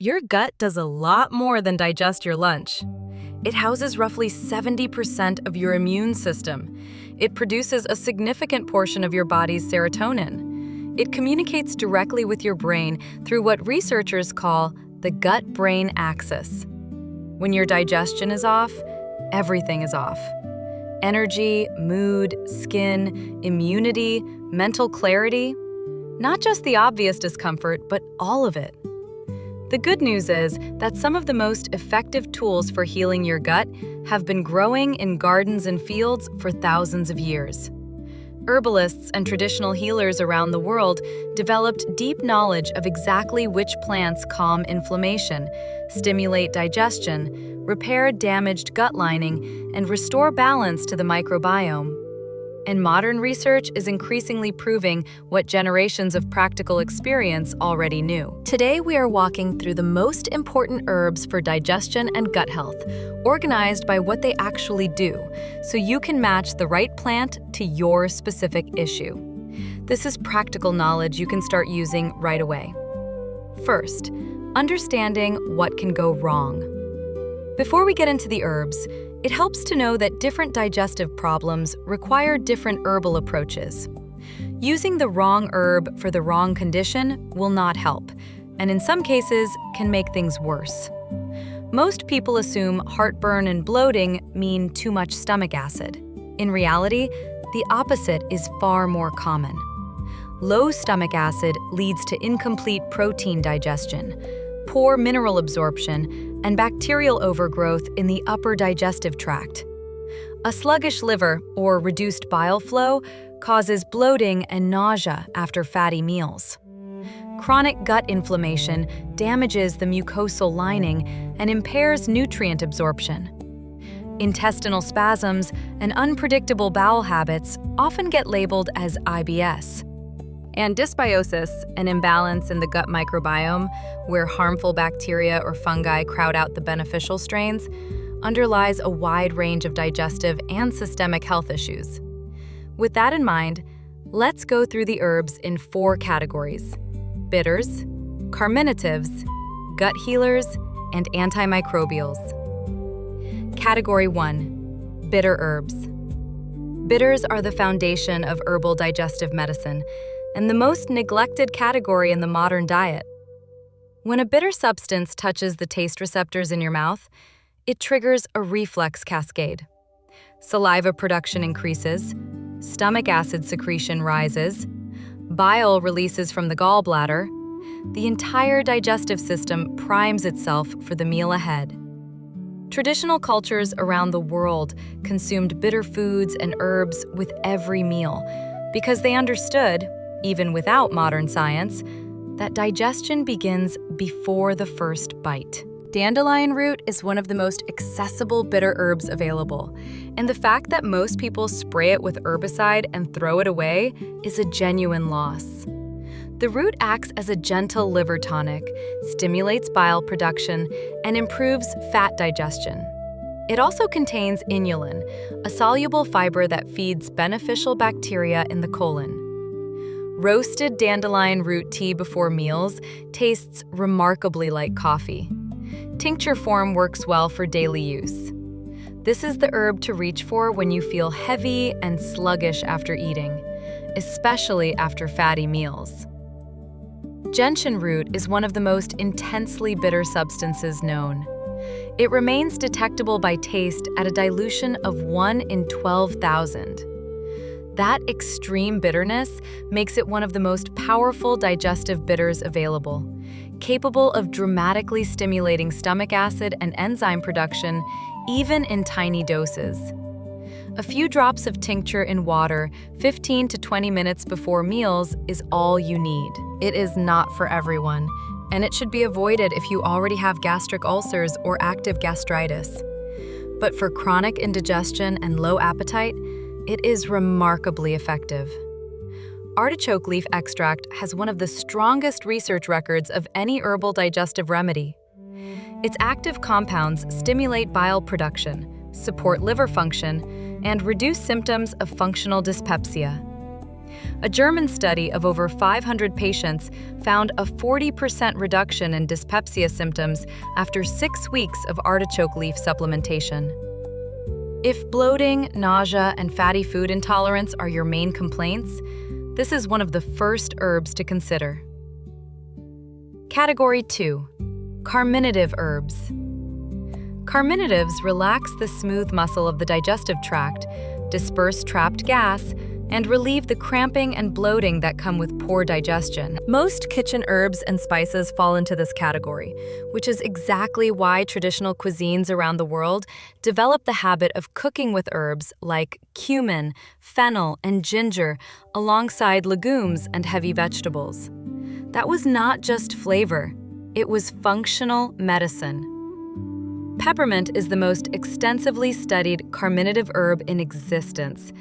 Your gut does a lot more than digest your lunch. It houses roughly 70% of your immune system. It produces a significant portion of your body's serotonin. It communicates directly with your brain through what researchers call the gut-brain axis. When your digestion is off, everything is off. Energy, mood, skin, immunity, mental clarity. Not just the obvious discomfort, but all of it. The good news is that some of the most effective tools for healing your gut have been growing in gardens and fields for thousands of years. Herbalists and traditional healers around the world developed deep knowledge of exactly which plants calm inflammation, stimulate digestion, repair damaged gut lining, and restore balance to the microbiome. And modern research is increasingly proving what generations of practical experience already knew. Today, we are walking through the most important herbs for digestion and gut health, organized by what they actually do, so you can match the right plant to your specific issue. This is practical knowledge you can start using right away. First, understanding what can go wrong. Before we get into the herbs, it helps to know that different digestive problems require different herbal approaches. Using the wrong herb for the wrong condition will not help, and in some cases can make things worse. Most people assume heartburn and bloating mean too much stomach acid. In reality, the opposite is far more common. Low stomach acid leads to incomplete protein digestion, poor mineral absorption, and bacterial overgrowth in the upper digestive tract. A sluggish liver, or reduced bile flow, causes bloating and nausea after fatty meals. Chronic gut inflammation damages the mucosal lining and impairs nutrient absorption. Intestinal spasms and unpredictable bowel habits often get labeled as IBS. And dysbiosis, an imbalance in the gut microbiome, where harmful bacteria or fungi crowd out the beneficial strains, underlies a wide range of digestive and systemic health issues. With that in mind, let's go through the herbs in 4 categories: bitters, carminatives, gut healers, and antimicrobials. Category 1. Bitter herbs. Bitters are the foundation of herbal digestive medicine, and the most neglected category in the modern diet. When a bitter substance touches the taste receptors in your mouth, it triggers a reflex cascade. Saliva production increases, stomach acid secretion rises, bile releases from the gallbladder. The entire digestive system primes itself for the meal ahead. Traditional cultures around the world consumed bitter foods and herbs with every meal because they understood, even without modern science, that digestion begins before the first bite. Dandelion root is one of the most accessible bitter herbs available, and the fact that most people spray it with herbicide and throw it away is a genuine loss. The root acts as a gentle liver tonic, stimulates bile production, and improves fat digestion. It also contains inulin, a soluble fiber that feeds beneficial bacteria in the colon. Roasted dandelion root tea before meals tastes remarkably like coffee. Tincture form works well for daily use. This is the herb to reach for when you feel heavy and sluggish after eating, especially after fatty meals. Gentian root is one of the most intensely bitter substances known. It remains detectable by taste at a dilution of 1 in 12,000. That extreme bitterness makes it one of the most powerful digestive bitters available, capable of dramatically stimulating stomach acid and enzyme production, even in tiny doses. A few drops of tincture in water 15 to 20 minutes before meals is all you need. It is not for everyone, and it should be avoided if you already have gastric ulcers or active gastritis. But for chronic indigestion and low appetite, it is remarkably effective. Artichoke leaf extract has one of the strongest research records of any herbal digestive remedy. Its active compounds stimulate bile production, support liver function, and reduce symptoms of functional dyspepsia. A German study of over 500 patients found a 40% reduction in dyspepsia symptoms after 6 weeks of artichoke leaf supplementation. If bloating, nausea, and fatty food intolerance are your main complaints, this is one of the first herbs to consider. Category 2. Carminative herbs. Carminatives relax the smooth muscle of the digestive tract, disperse trapped gas, and relieve the cramping and bloating that come with poor digestion. Most kitchen herbs and spices fall into this category, which is exactly why traditional cuisines around the world develop the habit of cooking with herbs like cumin, fennel, and ginger alongside legumes and heavy vegetables. That was not just flavor, it was functional medicine. Peppermint is the most extensively studied carminative herb in existence.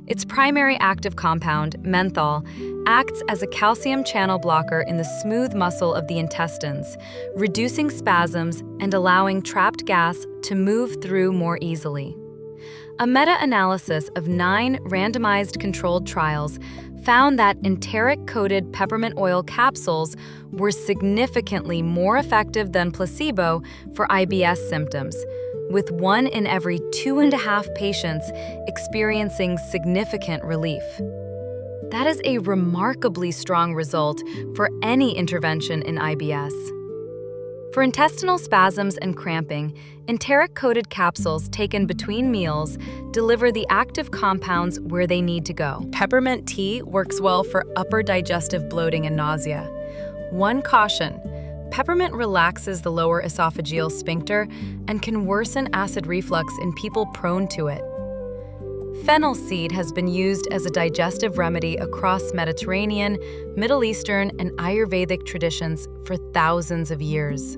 Its primary active compound, menthol, acts as a calcium channel blocker in the smooth muscle of the intestines, reducing spasms and allowing trapped gas to move through more easily. A meta-analysis of 9 randomized controlled trials found that enteric-coated peppermint oil capsules were significantly more effective than placebo for IBS symptoms, with 1 in every 2.5 patients experiencing significant relief. That is a remarkably strong result for any intervention in IBS. For intestinal spasms and cramping, enteric-coated capsules taken between meals deliver the active compounds where they need to go. Peppermint tea works well for upper digestive bloating and nausea. One caution: peppermint relaxes the lower esophageal sphincter and can worsen acid reflux in people prone to it. Fennel seed has been used as a digestive remedy across Mediterranean, Middle Eastern, and Ayurvedic traditions for thousands of years.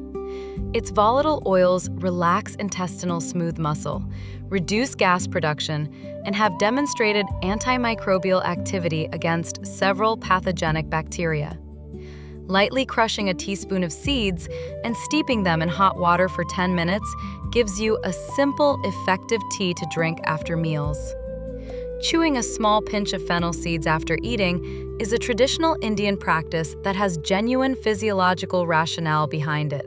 Its volatile oils relax intestinal smooth muscle, reduce gas production, and have demonstrated antimicrobial activity against several pathogenic bacteria. Lightly crushing a teaspoon of seeds and steeping them in hot water for 10 minutes gives you a simple, effective tea to drink after meals. Chewing a small pinch of fennel seeds after eating is a traditional Indian practice that has genuine physiological rationale behind it.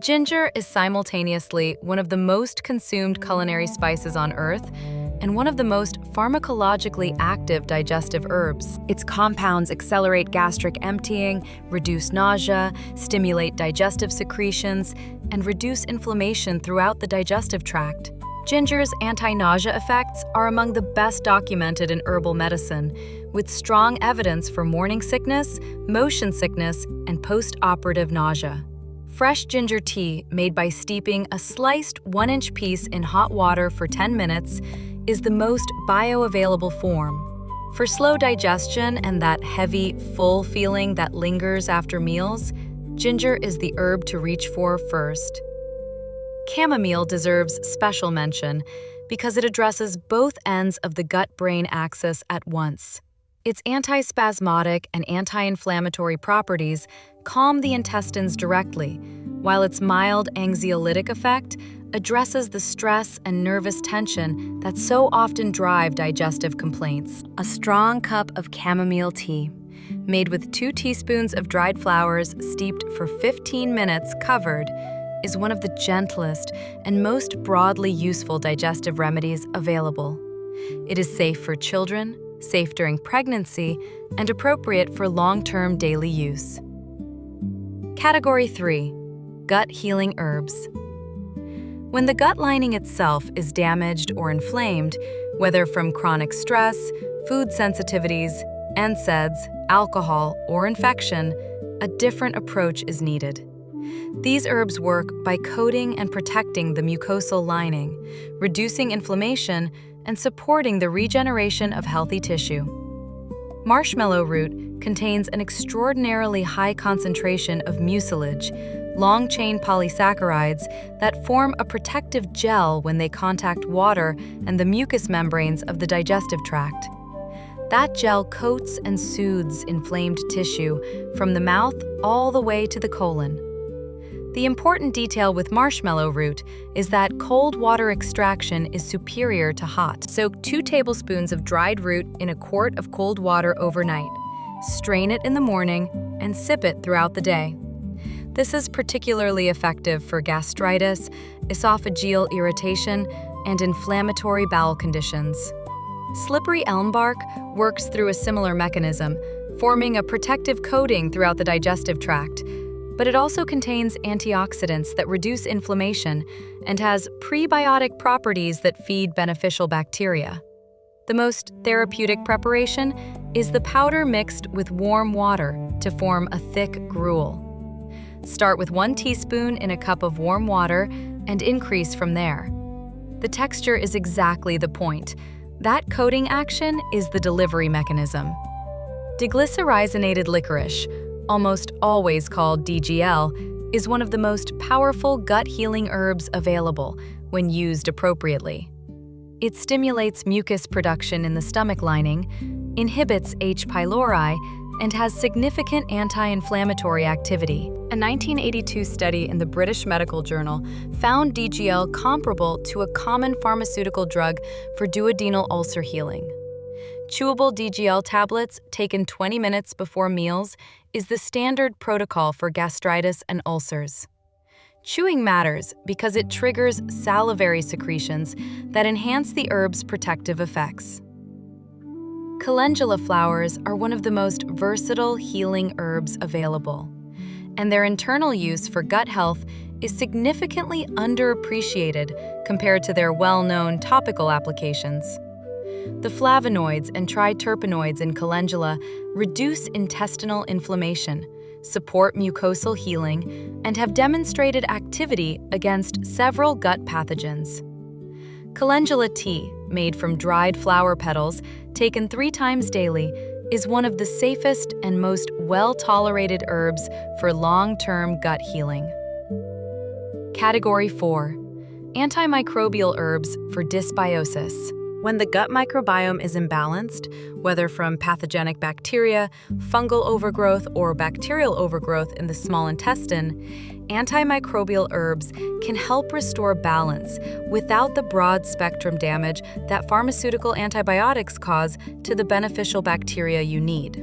Ginger is simultaneously one of the most consumed culinary spices on Earth and one of the most pharmacologically active digestive herbs. Its compounds accelerate gastric emptying, reduce nausea, stimulate digestive secretions, and reduce inflammation throughout the digestive tract. Ginger's anti-nausea effects are among the best documented in herbal medicine, with strong evidence for morning sickness, motion sickness, and post-operative nausea. Fresh ginger tea made by steeping a sliced 1-inch piece in hot water for 10 minutes is the most bioavailable form. For slow digestion and that heavy, full feeling that lingers after meals, ginger is the herb to reach for first. Chamomile deserves special mention because it addresses both ends of the gut-brain axis at once. Its antispasmodic and anti-inflammatory properties calm the intestines directly, while its mild anxiolytic effect addresses the stress and nervous tension that so often drive digestive complaints. A strong cup of chamomile tea, made with 2 teaspoons of dried flowers steeped for 15 minutes covered, is one of the gentlest and most broadly useful digestive remedies available. It is safe for children, safe during pregnancy, and appropriate for long-term daily use. Category 3. Gut healing herbs. When the gut lining itself is damaged or inflamed, whether from chronic stress, food sensitivities, NSAIDs, alcohol, or infection, a different approach is needed. These herbs work by coating and protecting the mucosal lining, reducing inflammation, and supporting the regeneration of healthy tissue. Marshmallow root contains an extraordinarily high concentration of mucilage, long-chain polysaccharides that form a protective gel when they contact water and the mucous membranes of the digestive tract. That gel coats and soothes inflamed tissue from the mouth all the way to the colon. The important detail with marshmallow root is that cold water extraction is superior to hot. Soak 2 tablespoons of dried root in a quart of cold water overnight. Strain it in the morning and sip it throughout the day. This is particularly effective for gastritis, esophageal irritation, and inflammatory bowel conditions. Slippery elm bark works through a similar mechanism, forming a protective coating throughout the digestive tract, but it also contains antioxidants that reduce inflammation and has prebiotic properties that feed beneficial bacteria. The most therapeutic preparation is the powder mixed with warm water to form a thick gruel. Start with 1 teaspoon in a cup of warm water and increase from there. The texture is exactly the point. That coating action is the delivery mechanism. Deglycyrrhizated licorice, almost always called DGL, is one of the most powerful gut-healing herbs available when used appropriately. It stimulates mucus production in the stomach lining, inhibits H. pylori, and has significant anti-inflammatory activity. A 1982 study in the British Medical Journal found DGL comparable to a common pharmaceutical drug for duodenal ulcer healing. Chewable DGL tablets taken 20 minutes before meals is the standard protocol for gastritis and ulcers. Chewing matters because it triggers salivary secretions that enhance the herb's protective effects. Calendula flowers are one of the most versatile healing herbs available, and their internal use for gut health is significantly underappreciated compared to their well-known topical applications. The flavonoids and triterpenoids in calendula reduce intestinal inflammation, support mucosal healing, and have demonstrated activity against several gut pathogens. Calendula tea, made from dried flower petals, taken 3 times daily, is one of the safest and most well-tolerated herbs for long-term gut healing. Category 4. Antimicrobial herbs for dysbiosis. When the gut microbiome is imbalanced, whether from pathogenic bacteria, fungal overgrowth, or bacterial overgrowth in the small intestine, antimicrobial herbs can help restore balance without the broad-spectrum damage that pharmaceutical antibiotics cause to the beneficial bacteria you need.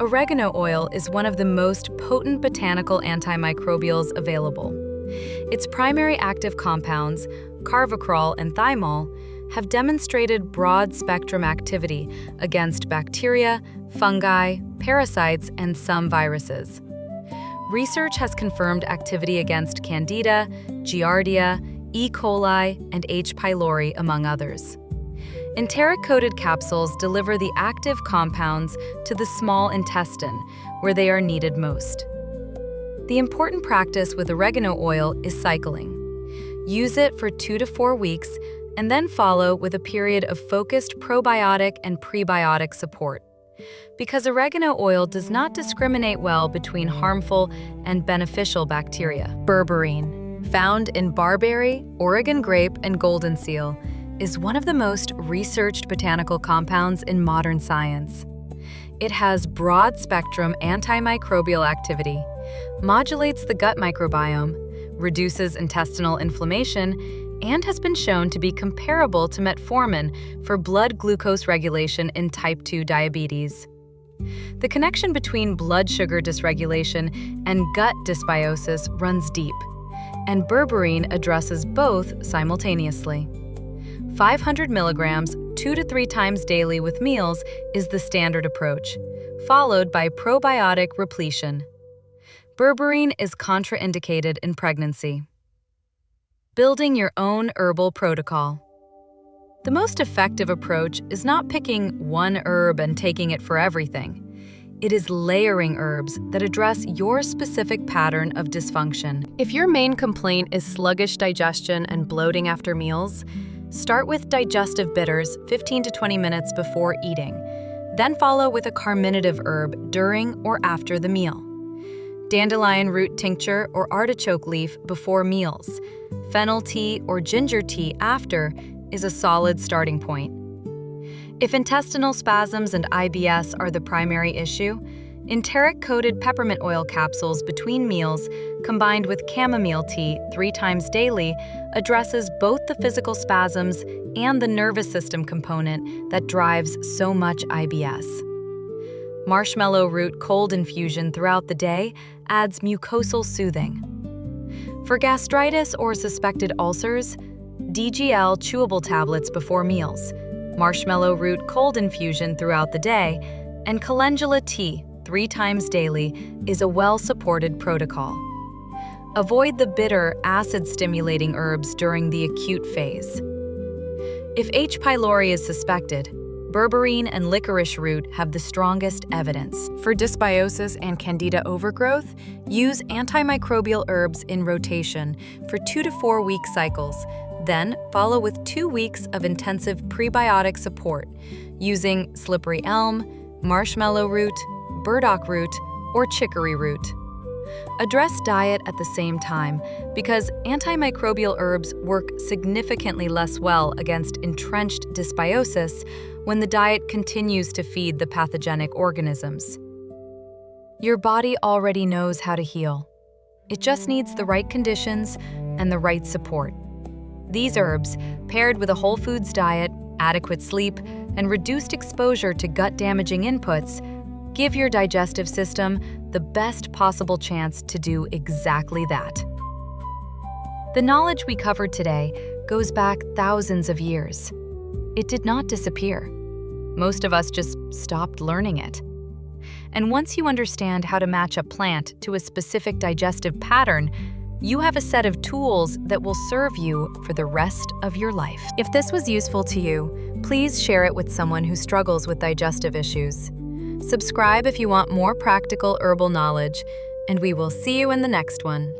Oregano oil is one of the most potent botanical antimicrobials available. Its primary active compounds, carvacrol and thymol, have demonstrated broad-spectrum activity against bacteria, fungi, parasites, and some viruses. Research has confirmed activity against Candida, Giardia, E. coli, and H. pylori, among others. Enteric-coated capsules deliver the active compounds to the small intestine, where they are needed most. The important practice with oregano oil is cycling. Use it for 2 to 4 weeks, and then follow with a period of focused probiotic and prebiotic support. Because oregano oil does not discriminate well between harmful and beneficial bacteria. Berberine, found in barberry, Oregon grape, and golden seal, is one of the most researched botanical compounds in modern science. It has broad-spectrum antimicrobial activity, modulates the gut microbiome, reduces intestinal inflammation, and has been shown to be comparable to metformin for blood glucose regulation in type 2 diabetes. The connection between blood sugar dysregulation and gut dysbiosis runs deep, and berberine addresses both simultaneously. 500 milligrams 2 to 3 times daily with meals is the standard approach, followed by probiotic repletion. Berberine is contraindicated in pregnancy. Building your own herbal protocol. The most effective approach is not picking one herb and taking it for everything. It is layering herbs that address your specific pattern of dysfunction. If your main complaint is sluggish digestion and bloating after meals, start with digestive bitters 15 to 20 minutes before eating. Then follow with a carminative herb during or after the meal. Dandelion root tincture or artichoke leaf before meals. Fennel tea or ginger tea after is a solid starting point. If intestinal spasms and IBS are the primary issue, Enteric-coated peppermint oil capsules between meals, combined with chamomile tea 3 times daily, addresses both the physical spasms and the nervous system component that drives so much IBS. Marshmallow root cold infusion throughout the day adds mucosal soothing. For gastritis or suspected ulcers, DGL chewable tablets before meals, marshmallow root cold infusion throughout the day, and calendula tea 3 times daily is a well-supported protocol. Avoid the bitter, acid-stimulating herbs during the acute phase. If H. pylori is suspected, berberine and licorice root have the strongest evidence. For dysbiosis and candida overgrowth, use antimicrobial herbs in rotation for 2 to 4 week cycles, then follow with 2 weeks of intensive prebiotic support using slippery elm, marshmallow root, burdock root, or chicory root. Address diet at the same time because antimicrobial herbs work significantly less well against entrenched dysbiosis when the diet continues to feed the pathogenic organisms. Your body already knows how to heal. It just needs the right conditions and the right support. These herbs, paired with a whole foods diet, adequate sleep, and reduced exposure to gut-damaging inputs, give your digestive system the best possible chance to do exactly that. The knowledge we covered today goes back thousands of years. It did not disappear. Most of us just stopped learning it. And once you understand how to match a plant to a specific digestive pattern, you have a set of tools that will serve you for the rest of your life. If this was useful to you, please share it with someone who struggles with digestive issues. Subscribe if you want more practical herbal knowledge, and we will see you in the next one.